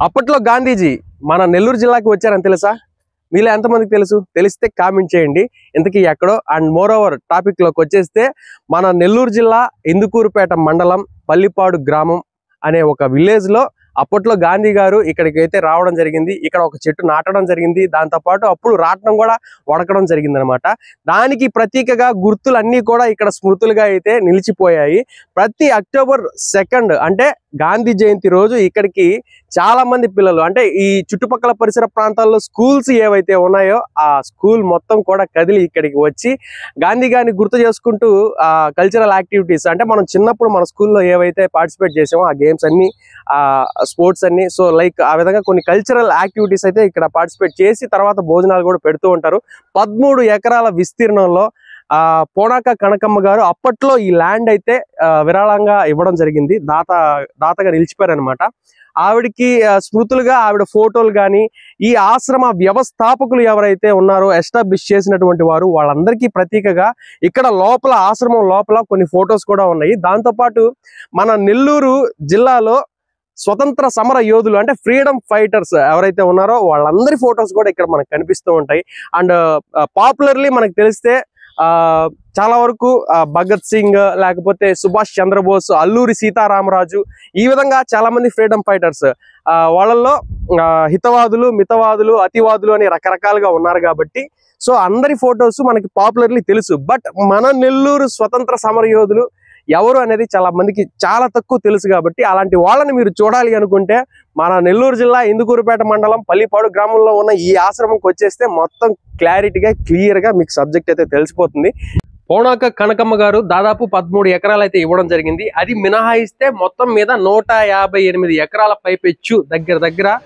అప్పట్లో గాంధీజీ మన నెల్లూరు జిల్లాకి వచ్చారని తెలుసా? మీలో ఎంతమందికి తెలుసు? తెలిస్తే కామెంట్ చేయండి. ఇంతకీ ఎక్కడో. అండ్ మోర్ ఓవర్ టాపిక్ లోకి వచ్చేస్తే మన నెల్లూరు జిల్లా ఇందుకూరుపేట మండలం పల్లిపాడు గ్రామం అనే ఒక విలేజ్ లో అప్పట్లో గాంధీ గారు ఇక్కడికి అయితే రావడం జరిగింది. ఇక్కడ ఒక చెట్టు నాటడం జరిగింది. దాంతోపాటు అప్పుడు రాటడం కూడా వడకడం జరిగింది అనమాట. దానికి ప్రతీకగా గుర్తులన్నీ కూడా ఇక్కడ స్మృతులుగా అయితే నిలిచిపోయాయి. ప్రతి అక్టోబర్ 2 అంటే గాంధీ జయంతి రోజు ఇక్కడికి చాలా మంది పిల్లలు, అంటే ఈ చుట్టుపక్కల పరిసర ప్రాంతాల్లో స్కూల్స్ ఏవైతే ఉన్నాయో ఆ స్కూల్ మొత్తం కూడా కదిలి ఇక్కడికి వచ్చి గాంధీ గారిని గుర్తు చేసుకుంటూ కల్చరల్ యాక్టివిటీస్, అంటే మనం చిన్నప్పుడు మన స్కూల్లో ఏవైతే పార్టిసిపేట్ చేసామో ఆ గేమ్స్ అన్ని, స్పోర్ట్స్ అన్ని, సో లైక్ ఆ విధంగా కొన్ని కల్చరల్ యాక్టివిటీస్ అయితే ఇక్కడ పార్టిసిపేట్ చేసి తర్వాత భోజనాలు కూడా పెడుతూ ఉంటారు. 13 ఎకరాల విస్తీర్ణంలో పోనాక కనకమ్మ గారు అప్పట్లో ఈ ల్యాండ్ అయితే విరాళంగా ఇవ్వడం జరిగింది. దాతగా నిలిచిపోయారు అనమాట. ఆవిడకి స్మృతులుగా ఆవిడ ఫోటోలు కానీ, ఈ ఆశ్రమ వ్యవస్థాపకులు ఎవరైతే ఉన్నారో ఎస్టాబ్లిష్ చేసినటువంటి వారు, వాళ్ళందరికీ ప్రతీకగా ఇక్కడ లోపల ఆశ్రమం లోపల కొన్ని ఫొటోస్ కూడా ఉన్నాయి. దాంతోపాటు మన నెల్లూరు జిల్లాలో స్వతంత్ర సమర యోధులు, అంటే ఫ్రీడమ్ ఫైటర్స్ ఎవరైతే ఉన్నారో వాళ్ళందరి ఫొటోస్ కూడా ఇక్కడ మనకు కనిపిస్తూ ఉంటాయి. అండ్ పాపులర్లీ మనకు తెలిస్తే చాలా వరకు భగత్ సింగ్, లేకపోతే సుభాష్ చంద్రబోస్, అల్లూరి సీతారామరాజు, ఈ విధంగా చాలా మంది ఫ్రీడమ్ ఫైటర్స్, వాళ్ళల్లో హితవాదులు, మితవాదులు, అతివాదులు అని రకరకాలుగా ఉన్నారు కాబట్టి సో అందరి ఫొటోస్ మనకి పాపులర్లీ తెలుసు. బట్ మన నెల్లూరు స్వతంత్ర సమర యోధులు ఎవరు అనేది చాలా మందికి చాలా తక్కువ తెలుసు. కాబట్టి అలాంటి వాళ్ళని మీరు చూడాలి అనుకుంటే మన నెల్లూరు జిల్లా ఇందుకూరుపేట మండలం పల్లిపాడు గ్రామంలో ఉన్న ఈ ఆశ్రమంకి వచ్చేస్తే మొత్తం క్లారిటీగా క్లియర్గా మీకు సబ్జెక్ట్ అయితే తెలిసిపోతుంది. పోనాక కనకమ్మ గారు దాదాపు 13 ఎకరాలు అయితే ఇవ్వడం జరిగింది. అది మినహాయిస్తే మొత్తం మీద 158 ఎకరాల పైపెచ్చు దగ్గర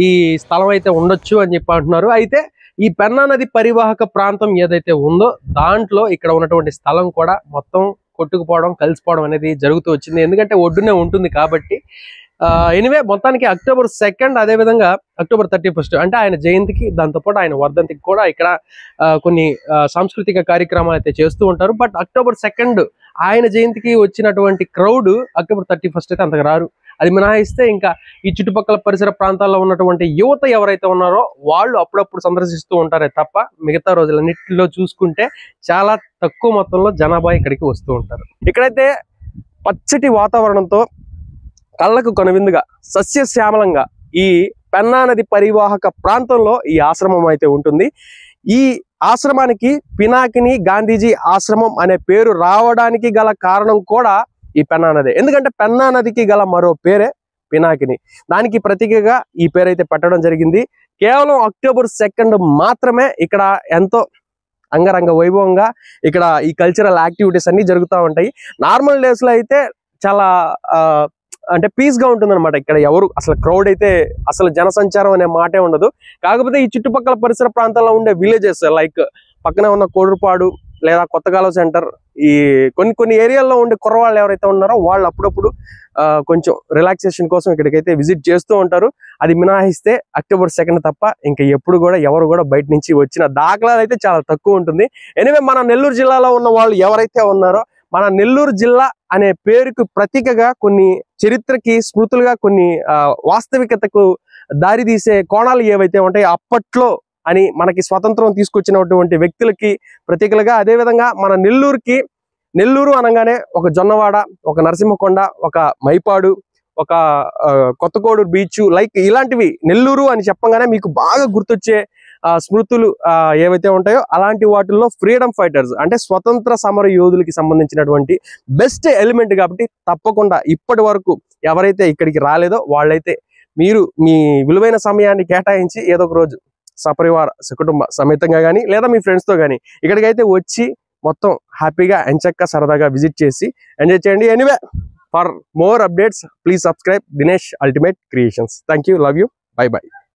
ఈ స్థలం అయితే ఉండొచ్చు అని చెప్పి అంటున్నారు. అయితే ఈ పెన్నా నది పరివాహక ప్రాంతం ఏదైతే ఉందో దాంట్లో ఇక్కడ ఉన్నటువంటి స్థలం కూడా మొత్తం కొట్టుకుపోవడం, కలిసిపోవడం అనేది జరుగుతూ వచ్చింది. ఎందుకంటే ఒడ్డునే ఉంటుంది కాబట్టి. ఎనివే మొత్తానికి అక్టోబర్ 2 అదేవిధంగా అక్టోబర్ 31 అంటే ఆయన జయంతికి, దాంతోపాటు ఆయన వర్ధంతికి కూడా ఇక్కడ కొన్ని సాంస్కృతిక కార్యక్రమాలు అయితే చేస్తూ ఉంటారు. బట్ అక్టోబర్ 2 ఆయన జయంతికి వచ్చినటువంటి క్రౌడ్ అక్టోబర్ 31 అయితే అంతగా రారు. అది మినహాయిస్తే ఇంకా ఈ చుట్టుపక్కల పరిసర ప్రాంతాల్లో ఉన్నటువంటి యువత ఎవరైతే ఉన్నారో వాళ్ళు అప్పుడప్పుడు సందర్శిస్తూ ఉంటారే తప్ప మిగతా రోజులన్నింటిలో చూసుకుంటే చాలా తక్కువ మొత్తంలో జనాభా ఇక్కడికి వస్తూ ఉంటారు. ఇక్కడైతే పచ్చటి వాతావరణంతో కళ్ళకు కనువిందుగా సస్యశ్యామలంగా ఈ పెన్నా నది పరివాహక ప్రాంతంలో ఈ ఆశ్రమం అయితే ఉంటుంది. ఈ ఆశ్రమానికి పినాకిని గాంధీజీ ఆశ్రమం అనే పేరు రావడానికి గల కారణం కూడా ఈ పెన్నా నది. ఎందుకంటే పెన్నా నదికి గల మరో పేరే పినాకిని. దానికి ప్రతీకగా ఈ పేరు అయితే పెట్టడం జరిగింది. కేవలం అక్టోబర్ 2 మాత్రమే ఇక్కడ ఎంతో అంగరంగ వైభవంగా ఇక్కడ ఈ కల్చరల్ యాక్టివిటీస్ అన్ని జరుగుతూ ఉంటాయి. నార్మల్ డేస్ లో అయితే చాలా అంటే పీస్ గా ఉంటుంది అనమాట. ఇక్కడ ఎవరు అసలు క్రౌడ్ అయితే అసలు జనసంచారం అనే మాటే ఉండదు. కాకపోతే ఈ చుట్టుపక్కల పరిసర ప్రాంతాల్లో ఉండే విలేజెస్ లైక్ పక్కనే ఉన్న కోడుపాడు లేదా కొత్తగాలం సెంటర్, ఈ కొన్ని ఏరియాల్లో ఉండే కుర్రవాళ్ళు ఎవరైతే ఉన్నారో వాళ్ళు అప్పుడప్పుడు కొంచెం రిలాక్సేషన్ కోసం ఇక్కడికైతే విజిట్ చేస్తూ ఉంటారు. అది మినహాయిస్తే అక్టోబర్ 2 తప్ప ఇంకా ఎప్పుడు కూడా ఎవరు కూడా బయట నుంచి వచ్చిన దాఖలాలు అయితే చాలా తక్కువ ఉంటుంది. ఎనివే మన నెల్లూరు జిల్లాలో ఉన్న వాళ్ళు ఎవరైతే ఉన్నారో మన నెల్లూరు జిల్లా అనే పేరుకు ప్రతీకగా కొన్ని చరిత్రకి స్మృతులుగా కొన్ని వాస్తవికతకు దారితీసే కోణాలు ఏవైతే ఉంటాయో అప్పట్లో అని మనకి స్వతంత్రం తీసుకొచ్చినటువంటి వ్యక్తులకి ప్రతీకలుగా, అదేవిధంగా మన నెల్లూరు అనగానే ఒక జొన్నవాడ, ఒక నరసింహకొండ, ఒక మైపాడు, ఒక కొత్తకోడూరు బీచ్, లైక్ ఇలాంటివి నెల్లూరు అని చెప్పగానే మీకు బాగా గుర్తొచ్చే స్మృతులు ఏవైతే ఉంటాయో అలాంటి వాటిల్లో ఫ్రీడమ్ ఫైటర్స్ అంటే స్వతంత్ర సమర యోధులకి సంబంధించినటువంటి బెస్ట్ ఎలిమెంట్. కాబట్టి తప్పకుండా ఇప్పటి వరకు ఎవరైతే ఇక్కడికి రాలేదో వాళ్ళైతే మీరు మీ విలువైన సమయాన్ని కేటాయించి ఏదో ఒక రోజు సపరివార సకుటుంబ సమేతంగా కానీ లేదా మీ ఫ్రెండ్స్తో కానీ ఇక్కడికైతే వచ్చి మొత్తం హ్యాపీగా ఎంచక్క సరదాగా విజిట్ చేసి ఎంజాయ్ చేయండి. Anyway for more updates please subscribe Dinesh ultimate creations. Thank you, love you, by by.